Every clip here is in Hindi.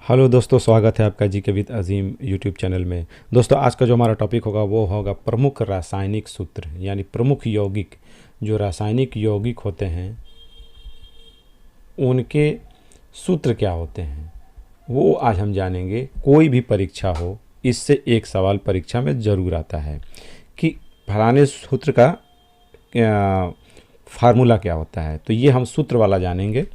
हेलो दोस्तों, स्वागत है आपका जी के विद अजीम यूट्यूब चैनल में। दोस्तों, आज का जो हमारा टॉपिक होगा वो होगा प्रमुख रासायनिक सूत्र, यानी प्रमुख यौगिक। जो रासायनिक यौगिक होते हैं उनके सूत्र क्या होते हैं वो आज हम जानेंगे। कोई भी परीक्षा हो, इससे एक सवाल परीक्षा में ज़रूर आता है कि फलाने सूत्र का फार्मूला क्या होता है। तो ये हम सूत्र वाला जानेंगे।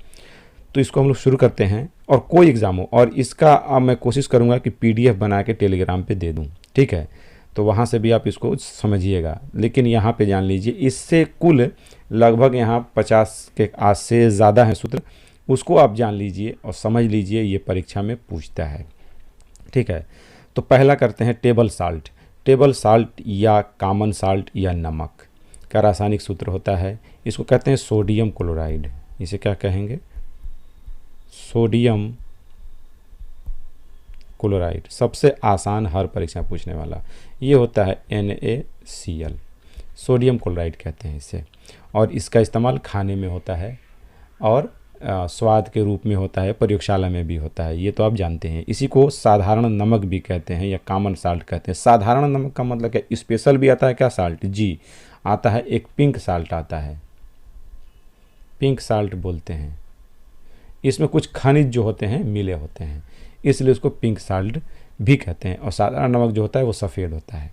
तो इसको हम लोग शुरू करते हैं। और कोई एग्ज़ाम हो, और इसका अब मैं कोशिश करूँगा कि पीडीएफ बना के टेलीग्राम पे दे दूँ, ठीक है। तो वहाँ से भी आप इसको समझिएगा, लेकिन यहाँ पे जान लीजिए इससे कुल लगभग यहाँ 50 के आस से ज़्यादा है सूत्र। उसको आप जान लीजिए और समझ लीजिए, ये परीक्षा में पूछता है, ठीक है। तो पहला करते हैं टेबल साल्ट। टेबल साल्ट या कॉमन साल्ट या नमक का रासायनिक सूत्र होता है, इसको कहते हैं सोडियम क्लोराइड। इसे क्या कहेंगे? Sodium chloride. सबसे आसान, हर परीक्षा पूछने वाला ये होता है NaCl। सोडियम क्लोराइड कहते हैं इसे। और इसका इस्तेमाल खाने में होता है और स्वाद के रूप में होता है, प्रयोगशाला में भी होता है, ये तो आप जानते हैं। इसी को साधारण नमक भी कहते हैं या कॉमन साल्ट कहते हैं। साधारण नमक का मतलब क्या? स्पेशल भी आता है क्या साल्ट? जी आता है। एक पिंक साल्ट आता है, पिंक साल्ट बोलते हैं। इसमें कुछ खनिज जो होते हैं मिले होते हैं, इसलिए उसको पिंक साल्ट भी कहते हैं। और साधारण नमक जो होता है वो सफ़ेद होता है।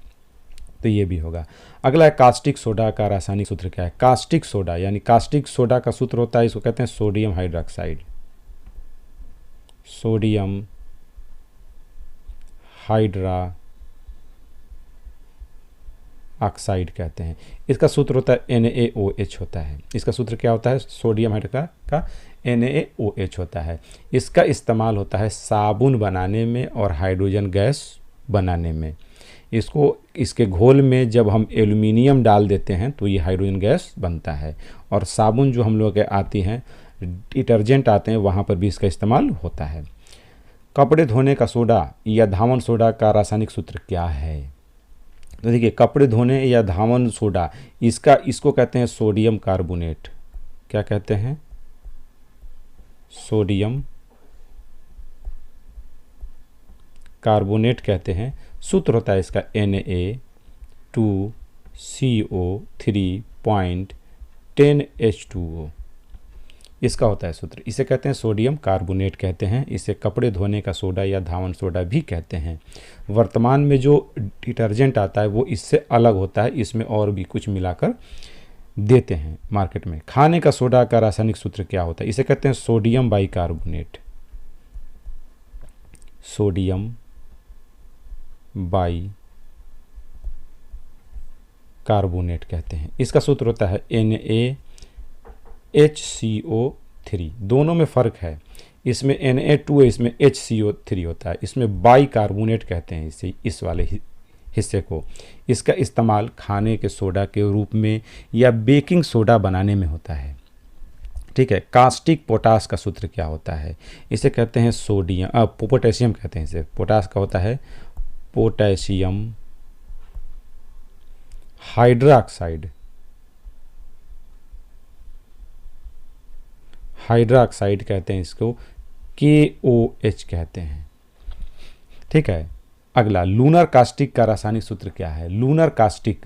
तो ये भी होगा। अगला है कास्टिक सोडा का रासायनिक सूत्र क्या है? कास्टिक सोडा, यानी कास्टिक सोडा का सूत्र होता है, इसको कहते हैं sodium hydroxide. Sodium hydra oxide कहते हैं। इसका सूत्र होता है NaOH होता है। इसका सूत्र क्या होता है? सोडियम हाइड्रोक्साइड का NaOH होता है। इसका इस्तेमाल होता है साबुन बनाने में और हाइड्रोजन गैस बनाने में। इसको इसके घोल में जब हम एल्युमिनियम डाल देते हैं तो ये हाइड्रोजन गैस बनता है। और साबुन जो हम लोग के आती हैं, डिटर्जेंट आते हैं, वहाँ पर भी इसका इस्तेमाल होता है। कपड़े धोने का सोडा या धावन सोडा का रासायनिक सूत्र क्या है? तो देखिए, कपड़े धोने या धावन सोडा, इसको कहते हैं सोडियम कार्बोनेट। क्या कहते हैं? सोडियम कार्बोनेट कहते हैं। सूत्र होता है इसका Na2CO3.10H2O। इसका होता है सूत्र। इसे कहते हैं सोडियम कार्बोनेट कहते हैं। इसे कपड़े धोने का सोडा या धावन सोडा भी कहते हैं। वर्तमान में जो डिटर्जेंट आता है वो इससे अलग होता है, इसमें और भी कुछ मिलाकर देते हैं मार्केट में। खाने का सोडा का रासायनिक सूत्र क्या होता है? इसे कहते हैं सोडियम बाइकार्बोनेट। सोडियम बाइकार्बोनेट कहते हैं। इसका सूत्र होता है NaHCO3। दोनों में फ़र्क है, इसमें Na2 है, इसमें HCO3 होता है। इसमें बाइकार्बोनेट कहते हैं इसे, इस वाले हिस्से को। इसका इस्तेमाल खाने के सोडा के रूप में या बेकिंग सोडा बनाने में होता है, ठीक है। कास्टिक पोटास का सूत्र क्या होता है? इसे कहते हैं पोटेशियम कहते हैं इसे। पोटास का होता है पोटेशियम हाइड्रोक्साइड। हाइड्रोक्साइड कहते हैं इसको, KOH कहते हैं, ठीक है। अगला लूनर कास्टिक का रासायनिक सूत्र क्या है? लूनर कास्टिक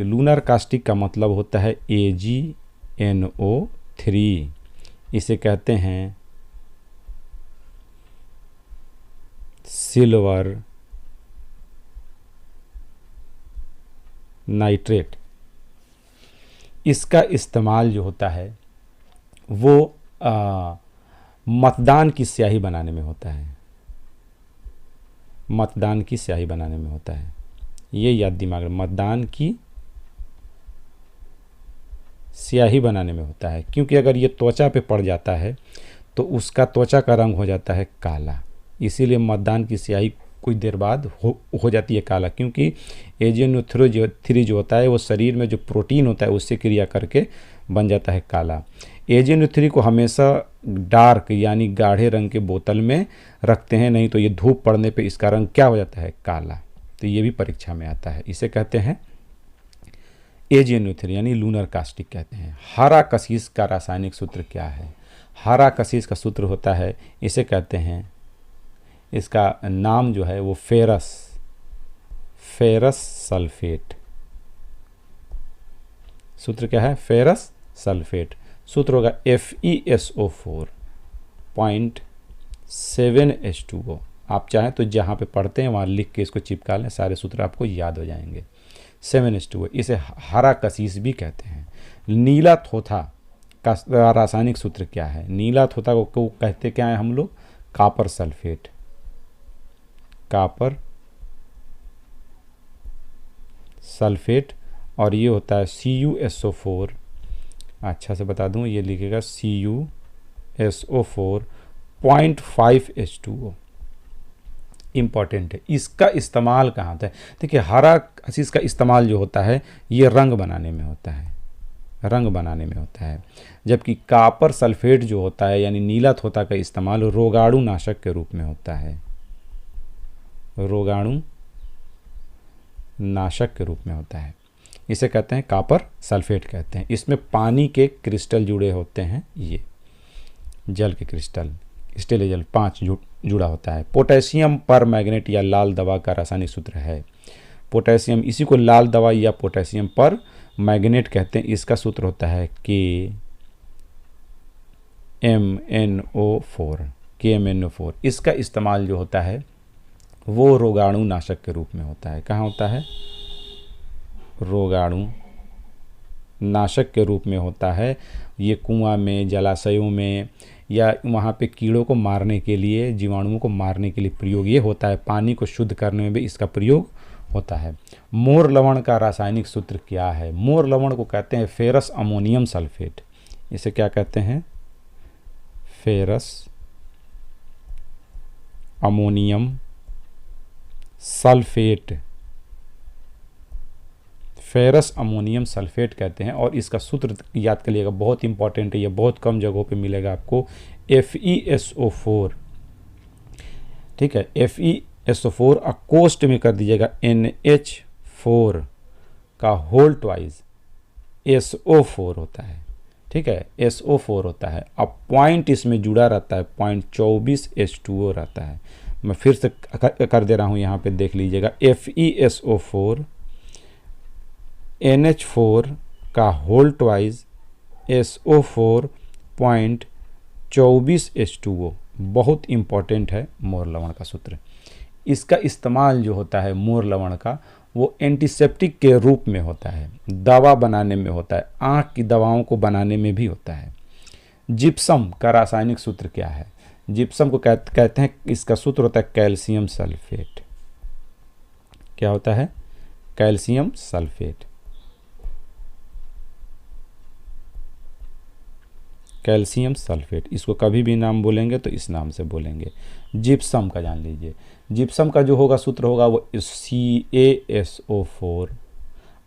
का मतलब होता है AgNO3। इसे कहते हैं सिल्वर नाइट्रेट। इसका इस्तेमाल जो होता है वो मतदान की स्याही बनाने में होता है। मतदान की स्याही बनाने में होता है, ये याद दिमाग में। मतदान की स्याही बनाने में होता है, क्योंकि अगर ये त्वचा पे पड़ जाता है तो उसका त्वचा का रंग हो जाता है काला। इसीलिए मतदान की स्याही कुछ देर बाद हो जाती है काला, क्योंकि AgNO3 जो होता है वो शरीर में जो प्रोटीन होता है उससे क्रिया करके बन जाता है काला। AgNO3 को हमेशा डार्क यानी गाढ़े रंग के बोतल में रखते हैं, नहीं तो ये धूप पड़ने पे इसका रंग क्या हो जाता है? काला। तो ये भी परीक्षा में आता है। इसे कहते हैं AgNO3 यानी लूनर कास्टिक कहते हैं। हरा कशीस का रासायनिक सूत्र क्या है? हरा कशीस का सूत्र होता है, इसे कहते हैं इसका नाम जो है वो फेरस सल्फेट। सूत्र क्या है? Ferrous sulphate. सूत्र होगा FeSO4.7H2O। आप चाहें तो जहाँ पे पढ़ते हैं वहाँ लिख के इसको चिपका लें, सारे सूत्र आपको याद हो जाएंगे। 7H2O, इसे हरा कसीस भी कहते हैं। नीला थोथा का रासायनिक सूत्र क्या है? नीला थोथा को कहते क्या है हम लोग? Copper sulphate. Copper sulphate. और ये होता है CuSO4। अच्छा से बता दूं, ये लिखेगा CuSO4.5H2O। इम्पॉर्टेंट है। इसका इस्तेमाल कहाँ होता है? देखिए, हरा कसीस का इस्तेमाल जो होता है ये रंग बनाने में होता है, रंग बनाने में होता है। जबकि कॉपर सल्फेट जो होता है यानी नीला थोथा का इस्तेमाल रोगाणु नाशक के रूप में होता है, रोगाणु नाशक के रूप में होता है। इसे कहते हैं कॉपर सल्फेट कहते हैं। इसमें पानी के क्रिस्टल जुड़े होते हैं, ये जल के क्रिस्टल, स्टील जल 5 जुड़ा होता है। पोटेशियम पर मैग्नेट या लाल दवा का रासायनिक सूत्र है। पोटेशियम, इसी को लाल दवा या पोटेशियम पर मैग्नेट कहते हैं। इसका सूत्र होता है KMnO4। इसका इस्तेमाल जो होता है वो रोगाणु नाशक के रूप में होता है। कहाँ होता है? रोगाणु नाशक के रूप में होता है। ये कुआं में, जलाशयों में, या वहाँ पे कीड़ों को मारने के लिए, जीवाणुओं को मारने के लिए प्रयोग ये होता है। पानी को शुद्ध करने में भी इसका प्रयोग होता है। मोर लवण का रासायनिक सूत्र क्या है? मोर लवण को कहते हैं फेरस अमोनियम सल्फेट। इसे क्या कहते हैं? Ferrous ammonium sulphate. Ferrous ammonium sulphate कहते हैं। और इसका सूत्र याद कर लीजिएगा, बहुत इंपॉर्टेंट है, ये बहुत कम जगहों पे मिलेगा आपको। FeSO4, ठीक है। FeSO4 अकोष्ट में कर दीजिएगा NH4 का होल ट्वाइस SO4 होता है, ठीक है, SO4 होता है। अब पॉइंट इसमें जुड़ा रहता है, 0.24 H2O रहता है। मैं फिर से कर दे रहा हूँ, यहाँ पे देख लीजिएगा। FeSO4 NH4 का होल ट्वाइस SO4.24 H2O। बहुत इंपॉर्टेंट है मोर लवण का सूत्र। इसका इस्तेमाल जो होता है मोर लवण का, वो एंटीसेप्टिक के रूप में होता है, दवा बनाने में होता है, आँख की दवाओं को बनाने में भी होता है। जिप्सम का रासायनिक सूत्र क्या है? जिप्सम को कहते हैं, इसका सूत्र होता है कैल्शियम सल्फेट। क्या होता है? Calcium sulphate. कैल्शियम सल्फेट, इसको कभी भी नाम बोलेंगे तो इस नाम से बोलेंगे। जिप्सम का जान लीजिए। जिप्सम का जो होगा सूत्र होगा वो CaSO4।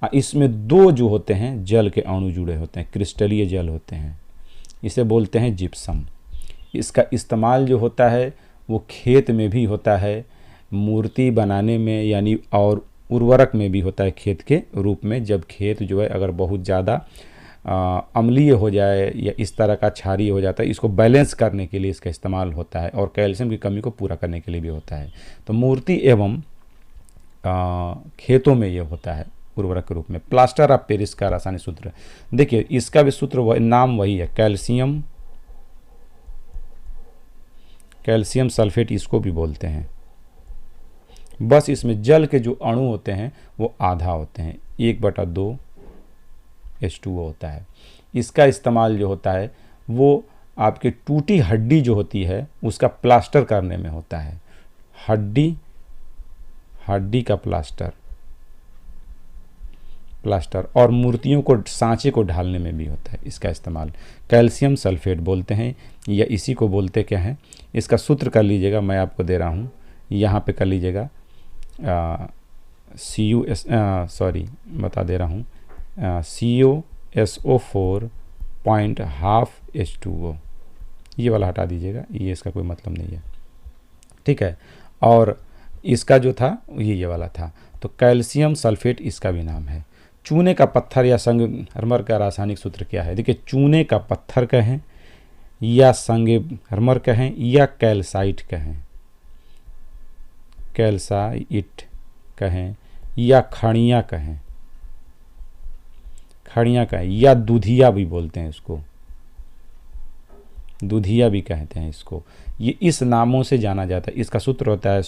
इसमें 2 जो होते हैं जल के अणु जुड़े होते हैं, क्रिस्टलीय जल होते हैं, इसे बोलते हैं जिप्सम। इसका इस्तेमाल जो होता है वो खेत में भी होता है, मूर्ति बनाने में यानी और उर्वरक में भी होता है खेत के रूप में। जब खेत जो है अगर बहुत ज़्यादा अम्लीय हो जाए या इस तरह का क्षारीय हो जाता है, इसको बैलेंस करने के लिए इसका इस्तेमाल होता है, और कैल्शियम की कमी को पूरा करने के लिए भी होता है। तो मूर्ति एवं खेतों में ये होता है उर्वरक के रूप में। प्लास्टर ऑफ पेरिस का रासायनिक सूत्र देखिए, इसका भी सूत्र नाम वही है, कैल्शियम सल्फेट इसको भी बोलते हैं। बस इसमें जल के जो अणु होते हैं वो आधा होते हैं, 1/2 H2O होता है। इसका इस्तेमाल जो होता है वो आपकी टूटी हड्डी जो होती है उसका प्लास्टर करने में होता है। हड्डी का प्लास्टर और मूर्तियों को, सांचे को ढालने में भी होता है इसका इस्तेमाल। कैल्शियम सल्फेट बोलते हैं, या इसी को बोलते क्या हैं? इसका सूत्र कर लीजिएगा, मैं आपको दे रहा हूँ, यहाँ पे कर लीजिएगा। बता दे रहा हूँ, CuSO4.5 H2O। ये वाला हटा दीजिएगा, ये इसका कोई मतलब नहीं है, ठीक है। और इसका जो था ये वाला था। तो कैल्शियम सल्फेट इसका भी नाम है। चूने का पत्थर या संगमरमर का रासायनिक सूत्र क्या है? देखिए, चूने का पत्थर कहें या संगमरमर कहें या कैल्साइट कहें, कैल्साइट कहें या खड़िया कहें, खड़िया कहें या दूधिया भी बोलते हैं इसको, दूधिया भी कहते हैं इसको। ये इस नामों से जाना जाता है। इसका सूत्र होता है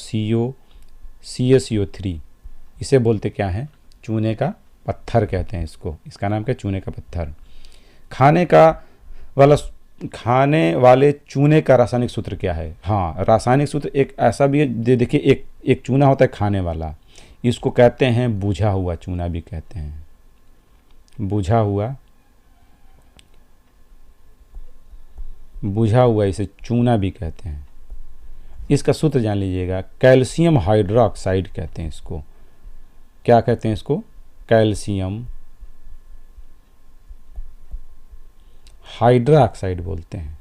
CaCO3। इसे बोलते क्या है? चूने का पत्थर कहते हैं इसको। इसका नाम क्या? चूने का पत्थर। खाने वाले चूने का रासायनिक सूत्र क्या है? हाँ, रासायनिक सूत्र एक ऐसा भी है, देखिए एक चूना होता है खाने वाला, इसको कहते हैं बुझा हुआ चूना भी कहते हैं, बुझा हुआ इसे चूना भी कहते हैं। इसका सूत्र जान लीजिएगा, कैल्शियम हाइड्रोक्साइड कहते हैं इसको। क्या कहते हैं इसको? कैल्शियम हाइड्रोक्साइड बोलते हैं,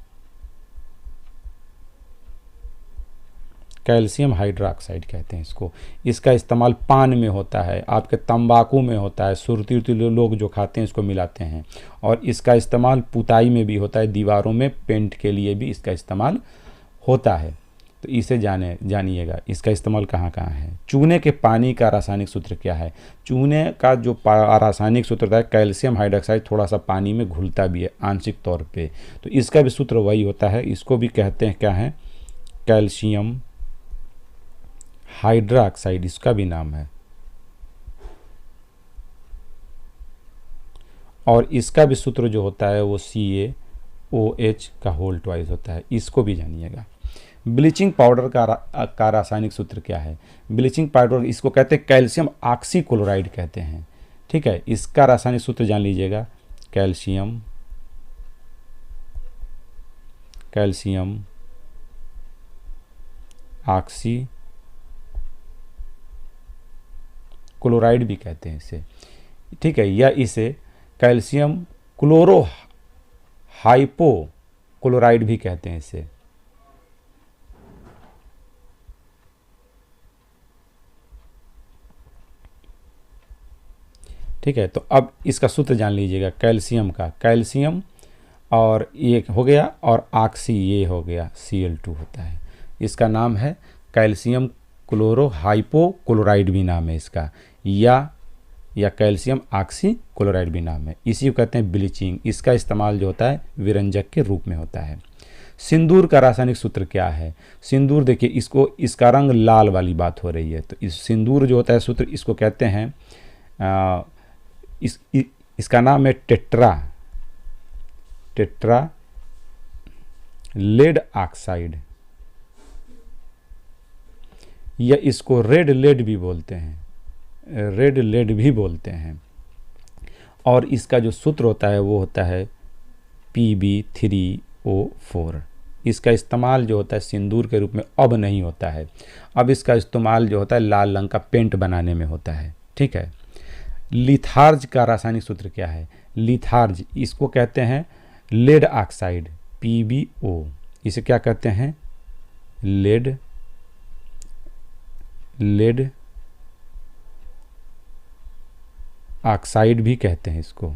कैल्शियम हाइड्रोक्साइड कहते हैं इसको। इसका इस्तेमाल पान में होता है, आपके तंबाकू में होता है, सुरती उरती लोग जो खाते हैं इसको मिलाते हैं। और इसका इस्तेमाल पुताई में भी होता है, दीवारों में पेंट के लिए भी इसका इस्तेमाल होता है। तो इसे जानिएगा इसका इस्तेमाल कहाँ कहाँ है। चूने के पानी का रासायनिक सूत्र क्या है? चूने का जो रासायनिक सूत्र होता है कैल्शियम हाइड्रोक्साइड, थोड़ा सा पानी में घुलता भी है आंशिक तौर पे, तो इसका भी सूत्र वही होता है। इसको भी कहते हैं क्या है? कैल्शियम हाइड्रोक्साइड, इसका भी नाम है। और इसका भी सूत्र जो होता है वो CaOH का होल ट्वाइस होता है। इसको भी जानिएगा। ब्लीचिंग पाउडर का रासायनिक सूत्र क्या है? ब्लीचिंग पाउडर इसको कहते हैं कैल्शियम ऑक्सीक्लोराइड कहते हैं। ठीक है, इसका रासायनिक सूत्र जान लीजिएगा, कैल्शियम ऑक्सी क्लोराइड भी कहते हैं इसे। ठीक है, या इसे कैल्शियम क्लोरो हाइपो क्लोराइड भी कहते हैं इसे। ठीक है, तो अब इसका सूत्र जान लीजिएगा कैल्शियम का, कैल्शियम और ये हो गया, और ऑक्सी ये हो गया, Cl2 होता है। इसका नाम है कैल्शियम क्लोरो हाइपो क्लोराइड भी नाम है इसका, या कैल्शियम ऑक्सी क्लोराइड भी नाम है। इसी को कहते हैं ब्लीचिंग। इसका इस्तेमाल जो होता है विरंजक के रूप में होता है। सिंदूर का रासायनिक सूत्र क्या है? सिंदूर देखिए, इसका रंग लाल वाली बात हो रही है, तो इस सिंदूर जो होता है सूत्र, इसको कहते हैं इसका नाम है टेट्रा लेड ऑक्साइड, या इसको रेड लेड भी बोलते हैं। और इसका जो सूत्र होता है वो होता है Pb3O4। इसका इस्तेमाल जो होता है सिंदूर के रूप में अब नहीं होता है, अब इसका इस्तेमाल जो होता है लाल रंग का पेंट बनाने में होता है। ठीक है, लिथार्ज का रासायनिक सूत्र क्या है? लिथार्ज इसको कहते हैं लेड ऑक्साइड, PbO। इसे क्या कहते हैं? लेड ऑक्साइड भी कहते हैं इसको।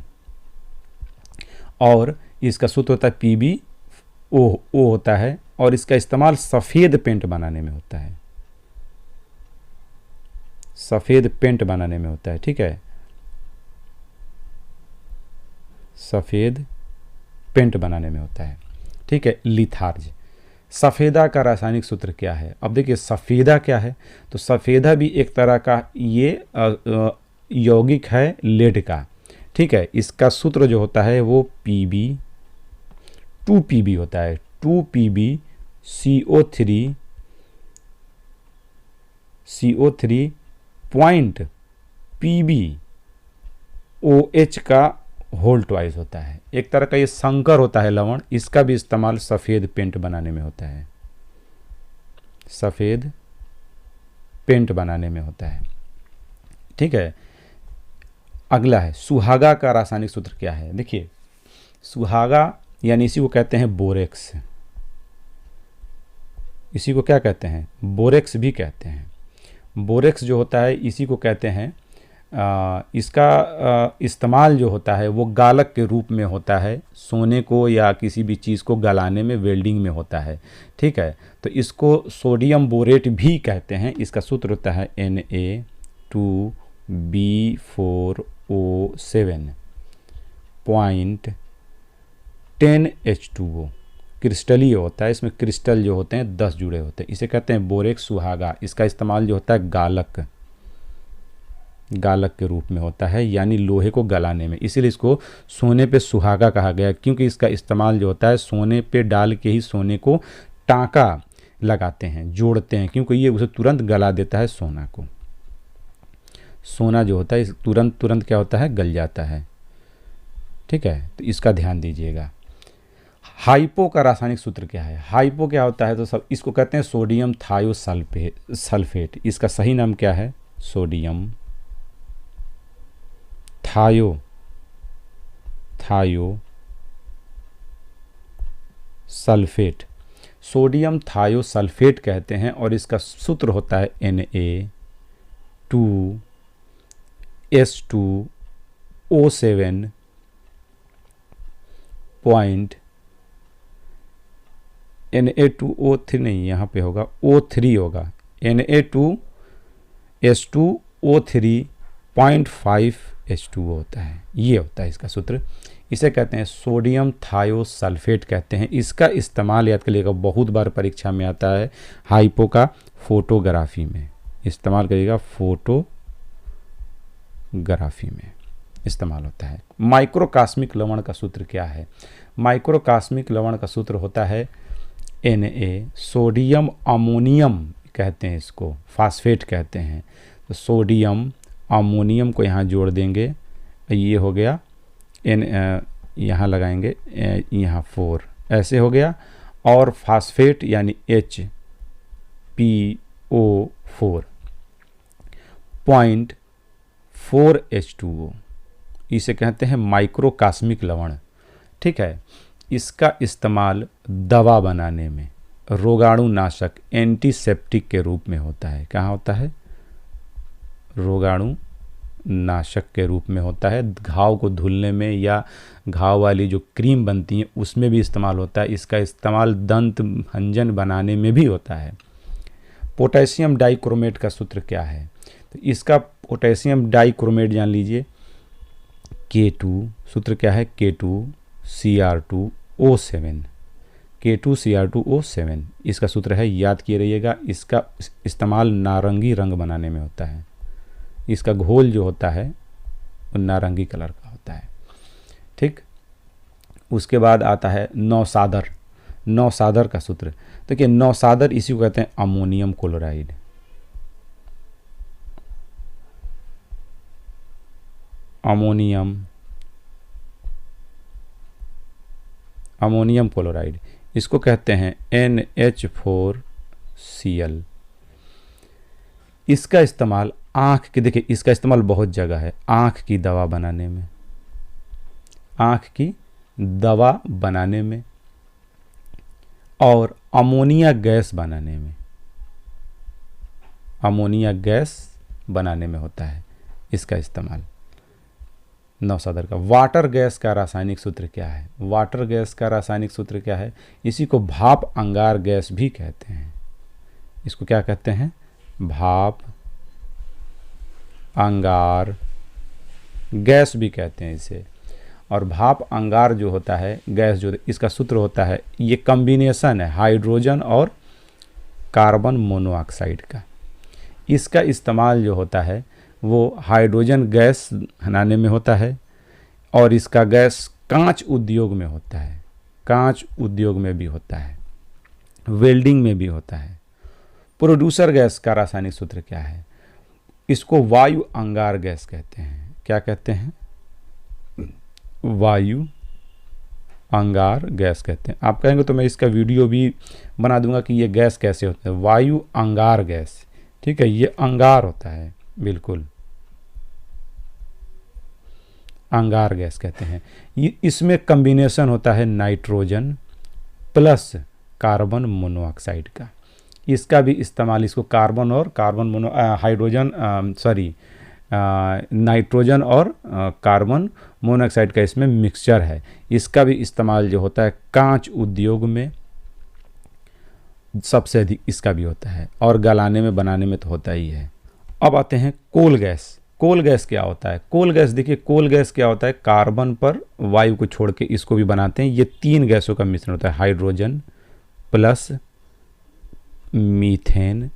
और इसका सूत्र होता है PbO होता है, और इसका इस्तेमाल सफ़ेद पेंट बनाने में होता है, सफ़ेद पेंट बनाने में होता है। ठीक है, सफ़ेद पेंट बनाने में होता है। ठीक है, लिथार्ज। सफ़ेदा का रासायनिक सूत्र क्या है? अब देखिए सफ़ेदा क्या है, तो सफ़ेदा भी एक तरह का ये यौगिक है लेड का। ठीक है, इसका सूत्र जो होता है वो 2Pb होता है, 2PbCO3 पॉइंट PbOH का होल ट्वाइस होता है। एक तरह का ये संकर होता है लवण, इसका भी इस्तेमाल सफ़ेद पेंट बनाने में होता है, सफ़ेद पेंट बनाने में होता है। ठीक है, अगला है सुहागा का रासायनिक सूत्र क्या है? देखिए सुहागा यानी इसी को कहते हैं बोरेक्स, इसी को क्या कहते हैं? बोरेक्स भी कहते हैं। बोरेक्स जो होता है इसी को कहते हैं इसका इस्तेमाल जो होता है वो गालक के रूप में होता है, सोने को या किसी भी चीज़ को गलाने में, वेल्डिंग में होता है। ठीक है, तो इसको सोडियम बोरेट भी कहते हैं। इसका सूत्र होता है Na2B4O7.10H2O। क्रिस्टलीय होता है, इसमें क्रिस्टल जो होते हैं 10 जुड़े होते हैं। इसे कहते हैं बोरेक्स सुहागा। इसका इस्तेमाल जो होता है गालक के रूप में होता है, यानी लोहे को गलाने में। इसीलिए इसको सोने पे सुहागा कहा गया, क्योंकि इसका इस्तेमाल जो होता है सोने पे डाल के ही सोने को टाँका लगाते हैं, जोड़ते हैं, क्योंकि ये उसे तुरंत गला देता है सोना को। सोना जो होता है तुरंत क्या होता है, गल जाता है। ठीक है, तो इसका ध्यान दीजिएगा। हाइपो का रासायनिक सूत्र क्या है? हाइपो क्या होता है? तो सब इसको कहते हैं सोडियम थायोसल्फेट। इसका सही नाम क्या है? Sodium thiosulphate. सोडियम थायोसल्फेट कहते हैं, और इसका सूत्र होता है Na2S2O7 Na2O3 नहीं, यहाँ पे होगा O3 होगा, Na2S2O3.5H2O होता है। ये होता है इसका सूत्र। इसे कहते हैं सोडियम थायोसल्फेट कहते हैं। इसका इस्तेमाल याद करिएगा, बहुत बार परीक्षा में आता है। हाइपो का फोटोग्राफी में इस्तेमाल करिएगा, फोटोग्राफी में इस्तेमाल होता है। माइक्रोकास्मिक लवण का सूत्र क्या है? माइक्रोकास्मिक लवण का सूत्र होता है Na, सोडियम अमोनियम कहते हैं इसको, फास्फेट कहते हैं। तो सोडियम अमोनियम को यहाँ जोड़ देंगे, ये हो गया यहाँ लगाएंगे, यहाँ 4 ऐसे हो गया, और फास्फेट यानी HPO4.4H2O, इसे कहते हैं माइक्रोकास्मिक लवण। ठीक है, इसका इस्तेमाल दवा बनाने में, रोगाणुनाशक, एंटीसेप्टिक के रूप में होता है। कहाँ होता है? रोगाणु नाशक के रूप में होता है। घाव को धुलने में या घाव वाली जो क्रीम बनती है उसमें भी इस्तेमाल होता है। इसका इस्तेमाल दंत भंजन बनाने में भी होता है। पोटेशियम डाइक्रोमेट का सूत्र क्या है? तो इसका पोटेशियम डाइक्रोमेट जान लीजिए, K2, सूत्र क्या है? K2Cr2O7, K2Cr2O7 इसका सूत्र है, याद किए रहिएगा। इसका इस्तेमाल नारंगी रंग बनाने में होता है। इसका घोल जो होता है वो नारंगी कलर का होता है। ठीक, उसके बाद आता है नौसादर। नौसादर का सूत्र देखिए, नौसादर इसी को कहते हैं अमोनियम क्लोराइड। अमोनियम क्लोराइड इसको कहते हैं NH4Cl। इसका इस्तेमाल आँख की, देखिए इसका इस्तेमाल बहुत जगह है। आँख की दवा बनाने में, आँख की दवा बनाने में, और अमोनिया गैस बनाने में, अमोनिया गैस बनाने में होता है इसका इस्तेमाल नौसादर का। वाटर गैस का रासायनिक सूत्र क्या है? वाटर गैस का रासायनिक सूत्र क्या है? इसी को भाप अंगार गैस भी कहते हैं। इसको क्या कहते हैं? भाप अंगार गैस भी कहते हैं इसे। और भाप अंगार जो होता है, गैस जो, इसका सूत्र होता है, ये कॉम्बिनेशन है हाइड्रोजन और कार्बन मोनोऑक्साइड का। इसका इस्तेमाल जो होता है वो हाइड्रोजन गैस बनाने में होता है, और इसका गैस कांच उद्योग में होता है, कांच उद्योग में भी होता है, वेल्डिंग में भी होता है। प्रोड्यूसर गैस का रासायनिक सूत्र क्या है? इसको वायु अंगार गैस कहते हैं। क्या कहते हैं? वायु अंगार गैस कहते हैं। आप कहेंगे तो मैं इसका वीडियो भी बना दूंगा कि ये गैस कैसे होता है। वायु अंगार गैस, ठीक है, ये अंगार होता है, बिल्कुल अंगार गैस कहते हैं। ये इसमें कॉम्बिनेशन होता है नाइट्रोजन प्लस कार्बन मोनोऑक्साइड का। इसका भी इस्तेमाल, इसको कार्बन और कार्बन मोनो हाइड्रोजन नाइट्रोजन और कार्बन मोनोऑक्साइड का इसमें मिक्सचर है। इसका भी इस्तेमाल जो होता है कांच उद्योग में सबसे अधिक इसका भी होता है, और गलाने में बनाने में तो होता ही है। अब आते हैं कोल गैस। कोल गैस क्या होता है? कोल गैस देखिए, कोल गैस क्या होता है, कार्बन पर वायु को छोड़ के इसको भी बनाते हैं। ये 3 गैसों का मिश्रण होता है, hydrogen plus methane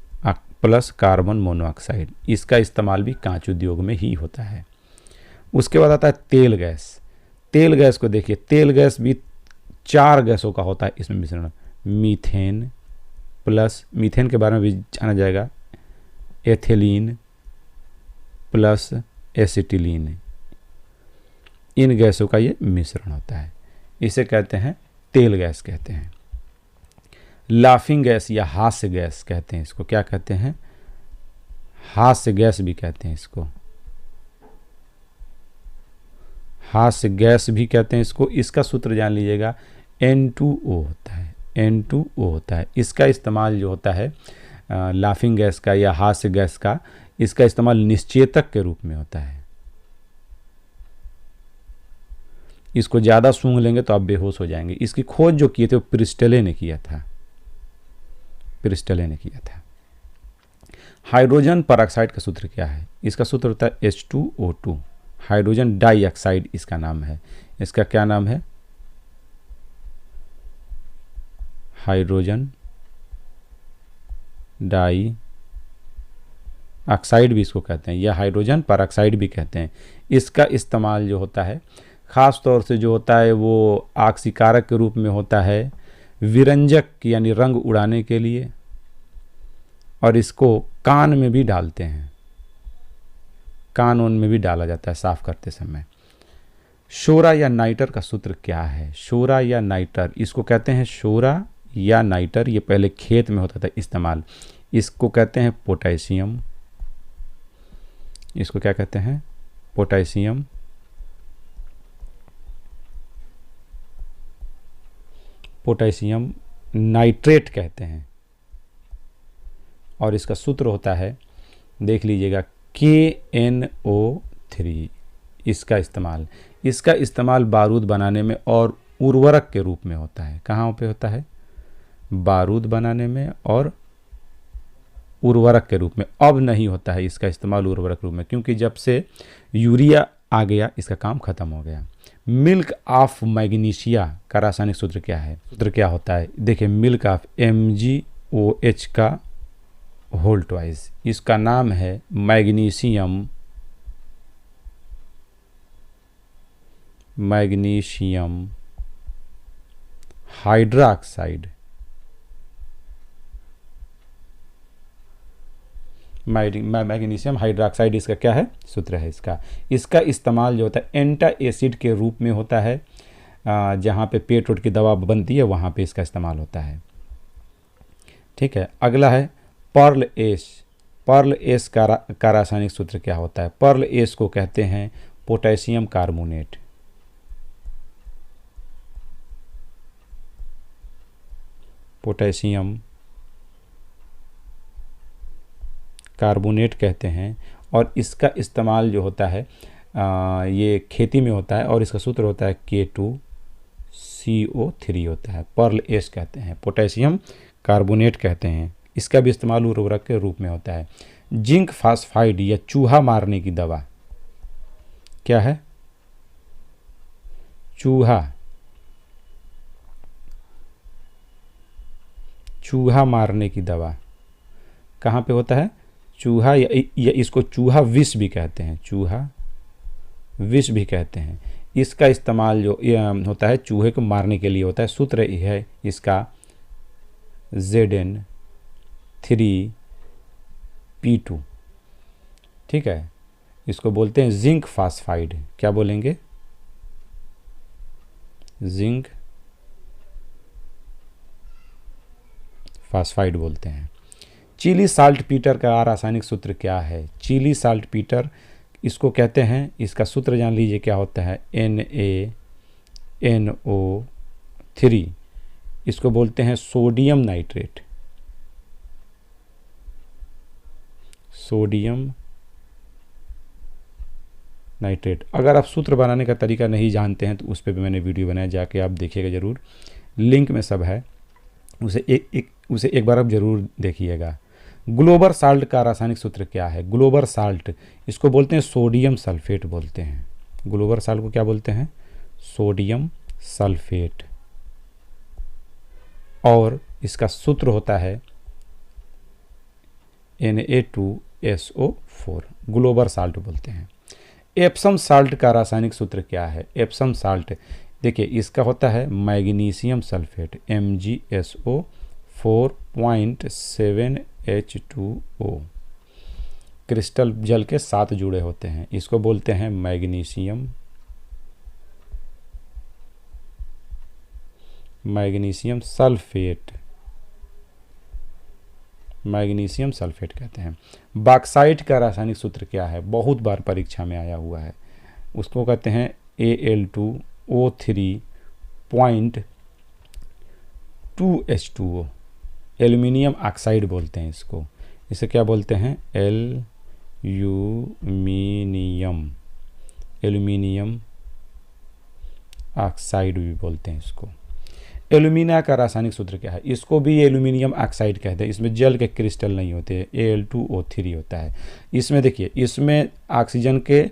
plus carbon monoxide. इसका इस्तेमाल भी कांच उद्योग में ही होता है। उसके बाद आता है तेल गैस। तेल गैस को देखिए, तेल गैस भी 4 गैसों का होता है इसमें मिश्रण। मीथेन प्लस, मीथेन के बारे में भी जाना जाएगा, एथिलीन प्लस एसिटिलीन। इन गैसों का ये मिश्रण होता है, इसे कहते हैं तेल गैस कहते हैं। लाफिंग गैस या हास्य गैस कहते हैं इसको। क्या कहते हैं? हास्य गैस भी कहते हैं इसको, हास्य गैस भी कहते हैं इसको। इसका सूत्र जान लीजिएगा, N2O होता है, N2O होता है। इसका इस्तेमाल जो होता है लाफिंग गैस का या हास्य गैस का, इसका इस्तेमाल निश्चेतक के रूप में होता है। इसको ज़्यादा सूंघ लेंगे तो आप बेहोश हो जाएंगे। इसकी खोज जो किए थे वो प्रिस्टले ने किया था, प्रिस्टले ने किया था। हाइड्रोजन परऑक्साइड का सूत्र क्या है? इसका सूत्र होता है H2O2। हाइड्रोजन डाइऑक्साइड इसका नाम है। इसका क्या नाम है? हाइड्रोजन डाई ऑक्साइड भी इसको कहते हैं, या हाइड्रोजन परऑक्साइड भी कहते हैं। इसका इस्तेमाल जो होता है ख़ास तौर से जो होता है वो आक्सीकारक के रूप में होता है, विरंजक यानी रंग उड़ाने के लिए, और इसको कान में भी डालते हैं, कान उन में भी डाला जाता है साफ करते समय। शोरा या नाइटर का सूत्र क्या है? शोरा या नाइटर, इसको कहते हैं शोरा या नाइटर। ये पहले खेत में होता था इस्तेमाल। इसको कहते हैं पोटेशियम। इसको क्या कहते हैं? पोटेशियम। पोटेशियम नाइट्रेट कहते हैं। और इसका सूत्र होता है, देख लीजिएगा, KNO3। इसका इस्तेमाल बारूद बनाने में और उर्वरक के रूप में होता है। कहाँ पे होता है? बारूद बनाने में और उर्वरक के रूप में। अब नहीं होता है इसका इस्तेमाल उर्वरक रूप में, क्योंकि जब से यूरिया आ गया इसका काम खत्म हो गया। मिल्क ऑफ मैग्नीशिया का रासायनिक सूत्र क्या है? सूत्र क्या होता है? देखिए, मिल्क ऑफ MgOH का होल ट्वाइस। इसका नाम है मैग्नीशियम हाइड्रोक्साइड। मैग्नीशियम हाइड्रोक्साइड इसका क्या है? सूत्र है इसका इस्तेमाल जो होता है एंटा एसिड के रूप में होता है। जहाँ पे पेट उठ की दवा बनती है वहाँ पे इसका इस्तेमाल होता है। ठीक है, अगला है पर्ल एश। पर्ल एश का रासायनिक सूत्र क्या होता है? पर्ल एश को कहते हैं पोटेशियम कार्बोनेट। पोटेशियम कार्बोनेट कहते हैं। और इसका इस्तेमाल जो होता है ये खेती में होता है, और इसका सूत्र होता है K2CO3 होता है। पर्ल एश कहते हैं, पोटेशियम कार्बोनेट कहते हैं। इसका भी इस्तेमाल उर्वरक के रूप में होता है। जिंक फास्फाइड या चूहा मारने की दवा क्या है? चूहा मारने की दवा कहाँ पे होता है? चूहा, या इसको चूहा विष भी कहते हैं, चूहा विष भी कहते हैं। इसका इस्तेमाल जो होता है चूहे को मारने के लिए होता है। सूत्र है इसका Zn3P2। ठीक है, इसको बोलते हैं जिंक फास्फाइड। क्या बोलेंगे? जिंक फास्फाइड बोलते हैं। चिली साल्ट पीटर का रासायनिक सूत्र क्या है? चिली साल्ट पीटर इसको कहते हैं, इसका सूत्र जान लीजिए क्या होता है? NaNO3। इसको बोलते हैं सोडियम नाइट्रेट। Sodium nitrate. अगर आप सूत्र बनाने का तरीका नहीं जानते हैं तो उस पर भी मैंने वीडियो बनाया, जाके आप देखिएगा ज़रूर, लिंक में सब है, उसे एक बार आप ज़रूर देखिएगा। ग्लोबल साल्ट का रासायनिक सूत्र क्या है? ग्लोबल साल्ट, इसको बोलते हैं सोडियम सल्फेट बोलते हैं। ग्लोबल साल्ट को क्या बोलते हैं? Sodium sulphate. और इसका सूत्र होता है Na2SO4, ग्लोबल साल्ट बोलते हैं। एप्सम साल्ट का रासायनिक सूत्र क्या है? एप्सम साल्ट, देखिए इसका होता है मैग्नीशियम सल्फेट, MgSO4.7H2O। क्रिस्टल जल के 7 जुड़े होते हैं, इसको बोलते हैं मैग्नीशियम सल्फेट, मैग्नीशियम सल्फेट कहते हैं। बॉक्साइट का रासायनिक सूत्र क्या है? बहुत बार परीक्षा में आया हुआ है, उसको कहते हैं Al2O3.2H2O। एल्यूमिनियम ऑक्साइड बोलते हैं इसको, इसे क्या बोलते हैं? एल्यूमिनियम ऑक्साइड भी बोलते हैं इसको। एल्यूमिना का रासायनिक सूत्र क्या है? इसको भी एल्यूमिनियम ऑक्साइड कहते हैं। इसमें जल के क्रिस्टल नहीं होते, Al2O3 होता है। इसमें देखिए, इसमें ऑक्सीजन के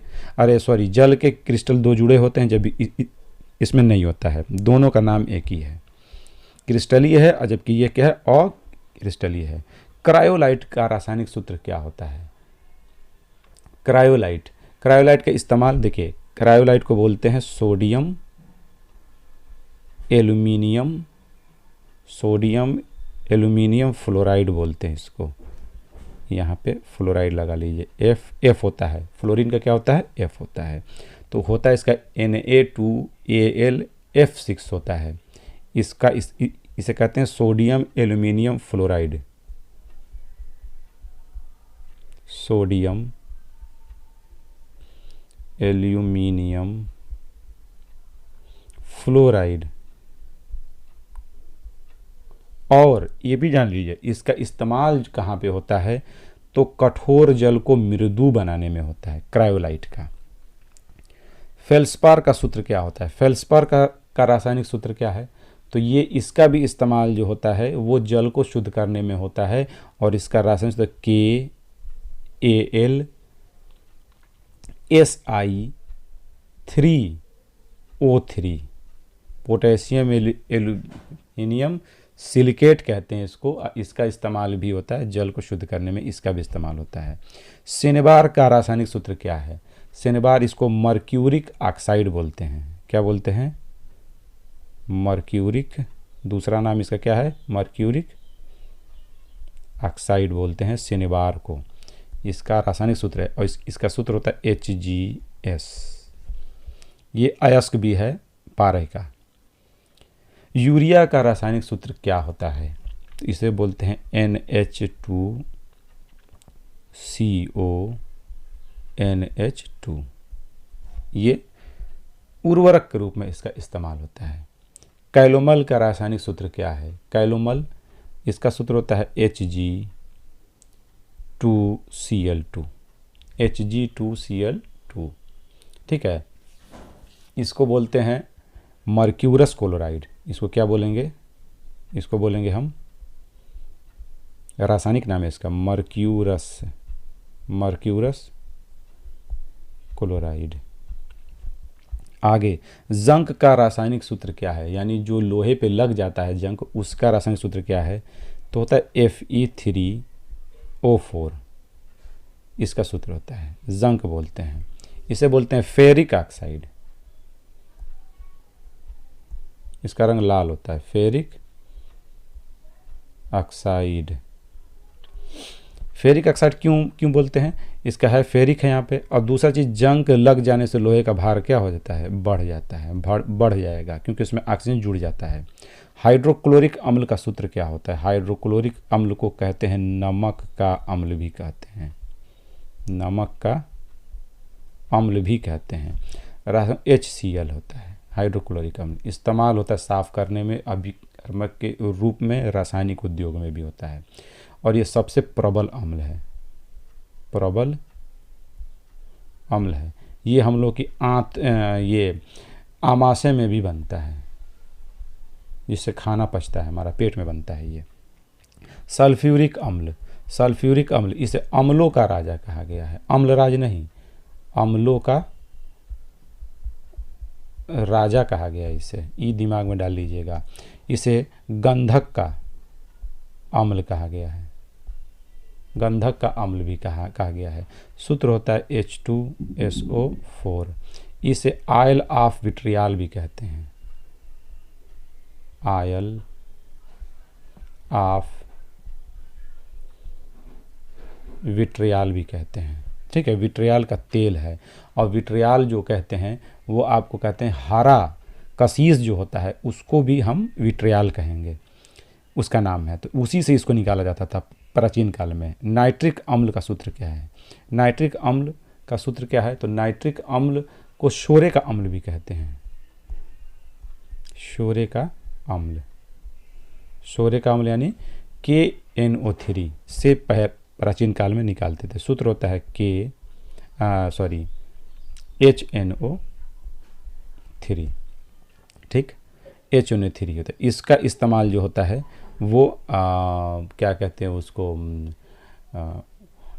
जल के क्रिस्टल 2 जुड़े होते हैं, जब इसमें नहीं होता है। दोनों का नाम एक ही है, क्रिस्टलीय है, और जबकि ये क्या है? अक्रिस्टलीय है। क्रायोलाइट का रासायनिक सूत्र क्या होता है? क्रायोलाइट का इस्तेमाल, देखिए क्रायोलाइट को बोलते हैं सोडियम एल्यूमिनियम फ्लोराइड बोलते हैं इसको। यहाँ पे फ्लोराइड लगा लीजिए, F होता है, फ्लोरीन का क्या होता है? F होता है। तो होता है इसका Na2AlF6 होता है। इसका इसे कहते हैं sodium aluminium fluoride, sodium aluminium fluoride. और ये भी जान लीजिए, इसका इस्तेमाल कहाँ पे होता है? तो कठोर जल को मृदु बनाने में होता है, क्रायोलाइट का। फेल्सपार का सूत्र क्या होता है? फेल्सपार का रासायनिक सूत्र क्या है? तो ये इसका भी इस्तेमाल जो होता है वो जल को शुद्ध करने में होता है, और इसका रासायनिक सूत्र KAlSi3O3, पोटेशियम एल्यूमिनियम सिलिकेट कहते हैं इसको। इसका इस्तेमाल भी होता है जल को शुद्ध करने में, इसका भी इस्तेमाल होता है। सिनेबार का रासायनिक सूत्र क्या है? सिनेबार, इसको मर्क्यूरिक ऑक्साइड बोलते हैं। क्या बोलते हैं? मर्क्यूरिक, दूसरा नाम इसका क्या है? मर्क्यूरिक ऑक्साइड बोलते हैं सिनेबार को। इसका रासायनिक सूत्र है, और इसका सूत्र होता है HgS। ये अयस्क भी है पारह का। यूरिया का रासायनिक सूत्र क्या होता है? तो इसे बोलते हैं NH2CONH2। ये उर्वरक के रूप में इसका इस्तेमाल होता है। कैलोमल का रासायनिक सूत्र क्या है? कैलोमल, इसका सूत्र होता है Hg2Cl2, ठीक है। इसको बोलते हैं मर्क्यूरस क्लोराइड। इसको क्या बोलेंगे? इसको बोलेंगे हम, रासायनिक नाम है इसका मर्क्यूरस क्लोराइड। आगे, जंक का रासायनिक सूत्र क्या है? यानी जो लोहे पे लग जाता है जंक, उसका रासायनिक सूत्र क्या है? तो होता है Fe3O4, इसका सूत्र होता है, जंक बोलते हैं। इसे बोलते हैं फेरिक ऑक्साइड, इसका रंग लाल होता है, फेरिक ऑक्साइड। फेरिक ऑक्साइड क्यों बोलते हैं? इसका है फेरिक है यहाँ पे, और दूसरा चीज़, जंग लग जाने से लोहे का भार क्या हो जाता है? बढ़ जाता है, बढ़ जाएगा, क्योंकि उसमें ऑक्सीजन जुड़ जाता है। हाइड्रोक्लोरिक अम्ल का सूत्र क्या होता है? हाइड्रोक्लोरिक अम्ल को कहते हैं नमक का अम्ल भी कहते हैं, नमक का अम्ल भी कहते हैं। HCl होता है हाइड्रोक्लोरिक अम्ल। इस्तेमाल होता है साफ़ करने में, अभिकर्मक के रूप में, रासायनिक उद्योग में भी होता है। और ये सबसे प्रबल अम्ल है, प्रबल अम्ल है। ये हम लोग की ये आमाशय में भी बनता है, जिससे खाना पचता है, हमारा पेट में बनता है ये। सल्फ्यूरिक अम्ल, सल्फ्यूरिक अम्ल, इसे अम्लों का राजा कहा गया है, अम्लराज नहीं, अम्लों का राजा कहा गया है इसे, ई दिमाग में डाल लीजिएगा। इसे गंधक का अम्ल कहा गया है, गंधक का अम्ल भी कहा गया है। सूत्र होता है H2SO4। इसे आयल ऑफ विट्रियाल भी कहते हैं, आयल ऑफ विट्रियाल भी कहते हैं। ठीक है, विट्रियाल का तेल है, और विट्रियाल जो कहते हैं वो आपको कहते हैं हरा कसीस जो होता है उसको भी हम विट्रियाल कहेंगे, उसका नाम है। तो उसी से इसको निकाला जाता था प्राचीन काल में। नाइट्रिक अम्ल का सूत्र क्या है? नाइट्रिक अम्ल का सूत्र क्या है? तो नाइट्रिक अम्ल को शोरे का अम्ल भी कहते हैं, शोरे का अम्ल, शोरे का अम्ल यानी KNO3 से प्राचीन काल में निकालते थे। सूत्र होता है HNO3, ठीक, HNO3 होता है। इसका इस्तेमाल जो होता है वो क्या कहते हैं उसको,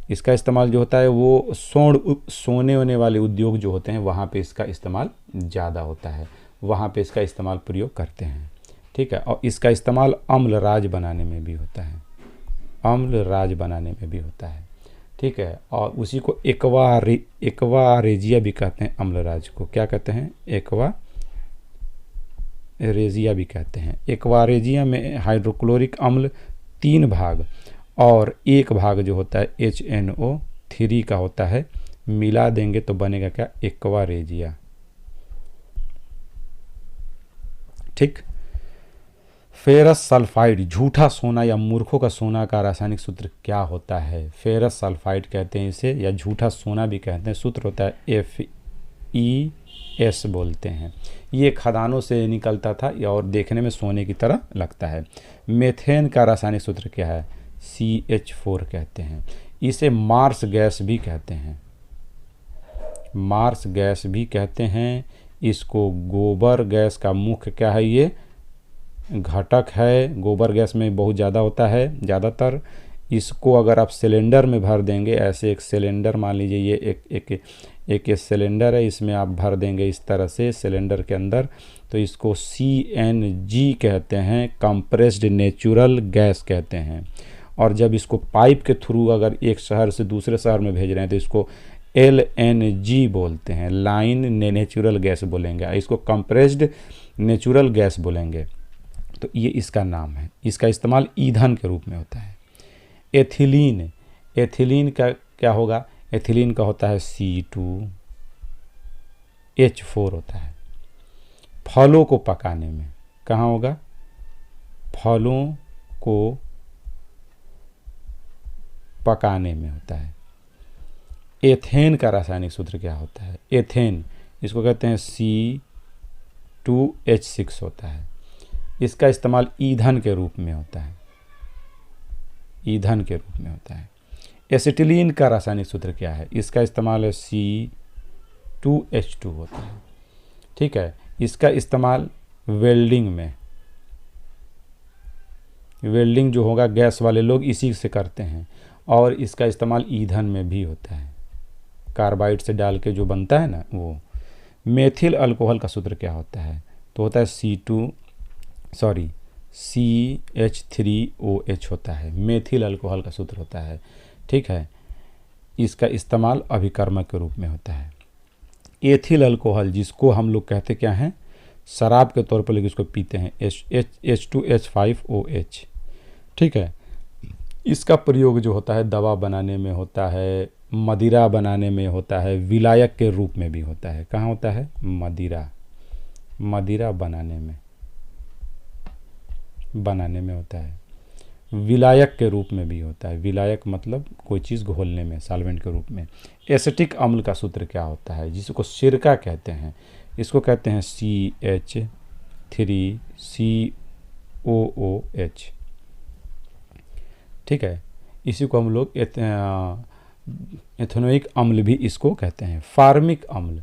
इसका इस्तेमाल जो होता है वो सोने होने वाले उद्योग जो होते हैं वहाँ पे इसका इस्तेमाल ज़्यादा होता है, वहाँ पे इसका इस्तेमाल प्रयोग करते हैं। ठीक है, और इसका इस्तेमाल अम्लराज बनाने में भी होता है, अम्लराज बनाने में भी होता है। ठीक है, और उसी को एक्वारेजिया भी कहते हैं, अम्लराज को क्या कहते हैं? एक्वारेजिया भी कहते हैं। एक्वारेजिया में हाइड्रोक्लोरिक अम्ल 3 भाग और 1 भाग जो होता है HNO3 का होता है, मिला देंगे तो बनेगा क्या? एक्वारेजिया। ठीक। फेरस सल्फाइड, झूठा सोना या मूर्खों का सोना का रासायनिक सूत्र क्या होता है? फेरस सल्फाइड कहते हैं इसे, या झूठा सोना भी कहते हैं। सूत्र होता है FeS बोलते हैं। ये खदानों से निकलता था और देखने में सोने की तरह लगता है। मेथेन का रासायनिक सूत्र क्या है? CH4 कहते हैं। इसे मार्स गैस भी कहते हैं, मार्स गैस भी कहते हैं। इसको गोबर गैस का मुख्य क्या है? ये घटक है, गोबर गैस में बहुत ज़्यादा होता है ज़्यादातर। इसको अगर आप सिलेंडर में भर देंगे, ऐसे एक सिलेंडर मान लीजिए, ये एक सिलेंडर है, इसमें आप भर देंगे इस तरह से सिलेंडर के अंदर, तो इसको CNG कहते हैं, कंप्रेस्ड नेचुरल गैस कहते हैं। और जब इसको पाइप के थ्रू अगर एक शहर से दूसरे शहर में भेज रहे हैं तो इसको LNG बोलते हैं, लाइन नेचुरल गैस बोलेंगे, इसको कंप्रेस्ड नेचुरल गैस बोलेंगे। तो ये इसका नाम है। इसका इस्तेमाल ईंधन के रूप में होता है। एथिलीन, एथिलीन का क्या होगा? एथिलीन का होता है C2H4 होता है। फलों को पकाने में कहाँ होगा? फलों को पकाने में होता है। एथेन का रासायनिक सूत्र क्या होता है? एथेन, इसको कहते हैं C2H6 होता है। इसका इस्तेमाल ईंधन के रूप में होता है, ईंधन के रूप में होता है। एसिटिलीन का रासायनिक सूत्र क्या है? इसका इस्तेमाल है C2H2 होता है। ठीक है, इसका इस्तेमाल वेल्डिंग में, वेल्डिंग जो होगा गैस वाले लोग इसी से करते हैं, और इसका इस्तेमाल ईंधन में भी होता है, कार्बाइड से डाल के जो बनता है ना वो। मेथिल अल्कोहल का सूत्र क्या होता है? तो होता है CH3OH होता है, मेथिल अल्कोहल का सूत्र होता है। ठीक है, इसका इस्तेमाल अभिकर्मक के रूप में होता है। एथिल अल्कोहल, जिसको हम लोग कहते क्या हैं? शराब के तौर पर लोग इसको पीते हैं, H2H5OH। ठीक है, इसका प्रयोग जो होता है दवा बनाने में होता है, मदिरा बनाने में होता है, विलायक के रूप में भी होता है। कहाँ होता है? मदिरा, मदिरा बनाने में होता है। विलायक के रूप में भी होता है, विलायक मतलब कोई चीज़ घोलने में, सॉल्वेंट के रूप में। एसिटिक अम्ल का सूत्र क्या होता है? जिसको सिरका कहते हैं, इसको कहते हैं CH3COOH। ठीक है, इसी को हम लोग एथेनोइक अम्ल भी इसको कहते हैं। फार्मिक अम्ल,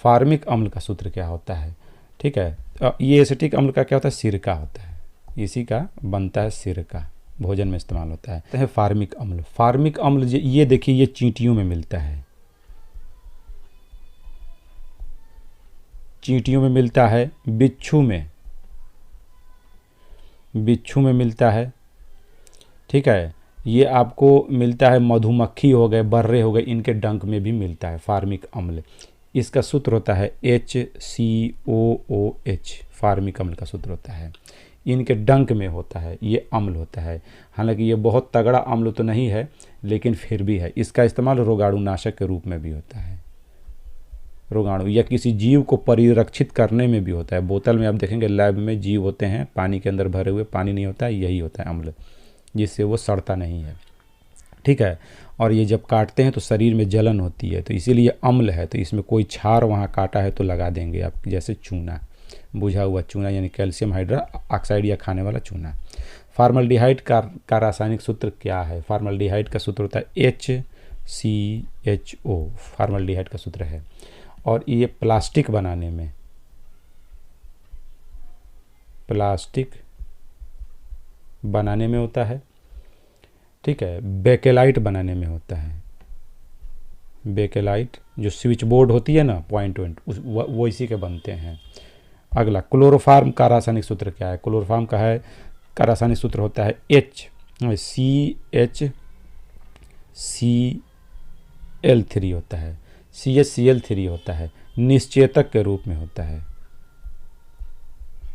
फार्मिक अम्ल का सूत्र क्या होता है? ठीक है, ये एसिटिक अम्ल का क्या होता है? सिरका होता है, इसी का बनता है सिरका, भोजन में इस्तेमाल होता है। तो है फार्मिक अम्ल। फार्मिक अम्ल ये देखिए, ये चींटियों में मिलता है, चींटियों में मिलता है, बिच्छू में मिलता है। ठीक है, ये आपको मिलता है, मधुमक्खी हो गए, बर्रे हो गए, इनके डंक में भी मिलता है फार्मिक अम्ल। इसका सूत्र होता है HCOOH, फार्मिक अम्ल का सूत्र होता है। इनके डंक में होता है, ये अम्ल होता है। हालांकि ये बहुत तगड़ा अम्ल तो नहीं है, लेकिन फिर भी है। इसका इस्तेमाल रोगाणुनाशक के रूप में भी होता है, रोगाणु या किसी जीव को परिरक्षित करने में भी होता है। बोतल में आप देखेंगे लैब में जीव होते हैं, पानी के अंदर भरे हुए, पानी नहीं होता है, यही होता है अम्ल, जिससे वो सड़ता नहीं है। ठीक है, और ये जब काटते हैं तो शरीर में जलन होती है, तो इसीलिए अम्ल है। तो इसमें कोई क्षार वहाँ काटा है तो लगा देंगे आप, जैसे चूना, बुझा हुआ चूना, यानी कैल्शियम हाइड्रोक्साइड या खाने वाला चूना। फार्मल्डिहाइड का रासायनिक सूत्र क्या है? फार्मल्डिहाइड का सूत्र होता है HCHO, फार्मल्डिहाइड का सूत्र है। और ये प्लास्टिक बनाने में होता है। ठीक है, बेकेलाइट बनाने में होता है, बेकेलाइट जो स्विच बोर्ड होती है ना, पॉइंट वो इसी के बनते हैं। अगला, क्लोरोफार्म का रासायनिक सूत्र क्या है? क्लोरोफार्म का रासायनिक सूत्र होता है CHCl3 होता है, CHCl3 होता है, निश्चेतक के रूप में होता है,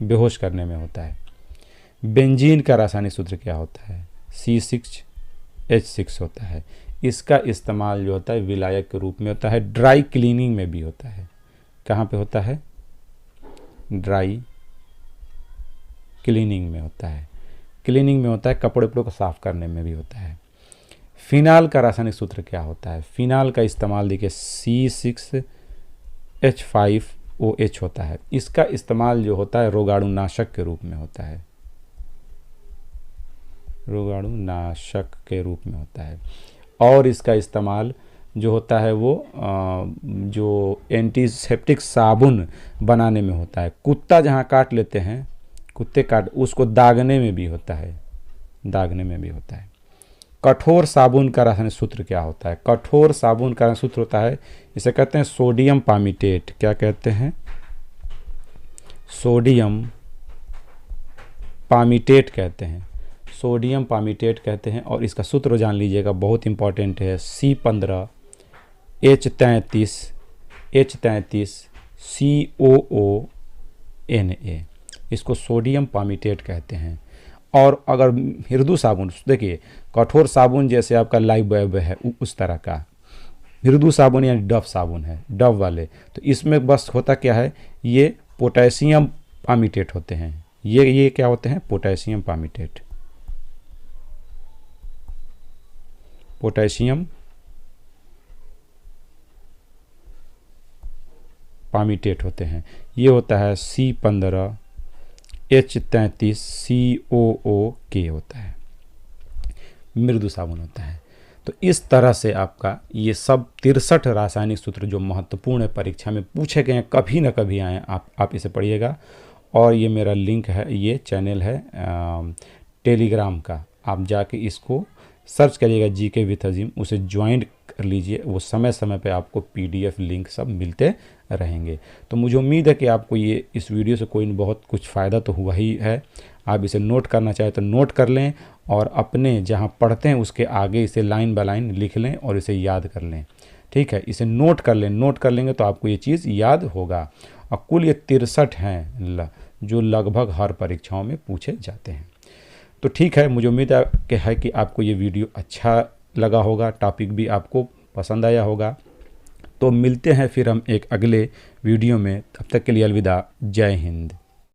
बेहोश करने में होता है। बेंजीन का रासायनिक सूत्र क्या होता है? C6H6 होता है। इसका इस्तेमाल जो होता है विलायक के रूप में होता है, ड्राई क्लीनिंग में भी होता है। कहाँ पे होता है? ड्राई क्लीनिंग में होता है, क्लीनिंग में होता है, कपड़े को साफ करने में भी होता है। फिनाल का रासायनिक सूत्र क्या होता है? फिनाल का इस्तेमाल देखिए C6H5OH होता है। इसका इस्तेमाल जो होता है रोगाणुनाशक के रूप में होता है, रोगाणुनाशक के रूप में होता है। और इसका इस्तेमाल जो होता है वो जो एंटीसेप्टिक साबुन बनाने में होता है। कुत्ता जहाँ काट लेते हैं, कुत्ते काट, उसको दागने में भी होता है, दागने में भी होता है। कठोर साबुन का रासायनिक सूत्र क्या होता है? कठोर साबुन का सूत्र होता है, इसे कहते हैं सोडियम पामीटेट। क्या कहते हैं? सोडियम पामीटेट कहते हैं, सोडियम पामीटेट कहते हैं। और इसका सूत्र जान लीजिएगा, बहुत इंपॉर्टेंट है, C15H33COONA, इसको सोडियम पामीटेट कहते हैं। और अगर मृदु साबुन, देखिए कठोर साबुन जैसे आपका लाइफ बॉय है उस तरह का, मृदु साबुन यानी डव साबुन है, डव वाले, तो इसमें बस होता क्या है, ये पोटेशियम पामीटेट होते हैं। ये क्या होते हैं? पोटेशियम पामीटेट, पोटेशियम पामीटेट होते हैं। ये होता है C15H33COOK होता है, मृदु साबुन होता है। तो इस तरह से आपका ये सब 63 रासायनिक सूत्र जो महत्वपूर्ण है, परीक्षा में पूछे गए हैं, कभी ना कभी आए, आप इसे पढ़िएगा। और ये मेरा लिंक है, ये चैनल है टेलीग्राम का, आप जाके इसको सर्च करिएगा GK विथ अजीम, उसे ज्वाइन कर लीजिए। वो समय समय पे आपको PDF लिंक सब मिलते रहेंगे। तो मुझे उम्मीद है कि आपको ये इस वीडियो से कोई बहुत कुछ फ़ायदा तो हुआ ही है। आप इसे नोट करना चाहें तो नोट कर लें, और अपने जहाँ पढ़ते हैं उसके आगे इसे लाइन बाय लाइन लिख लें और इसे याद कर लें। ठीक है, इसे नोट कर लें, नोट कर लेंगे तो आपको ये चीज़ याद होगा। और कुल ये 63 हैं जो लगभग हर परीक्षाओं में पूछे जाते हैं। तो ठीक है, मुझे उम्मीद है कि आपको ये वीडियो अच्छा लगा होगा, टॉपिक भी आपको पसंद आया होगा। तो मिलते हैं फिर हम एक अगले वीडियो में, तब तक के लिए अलविदा, जय हिंद।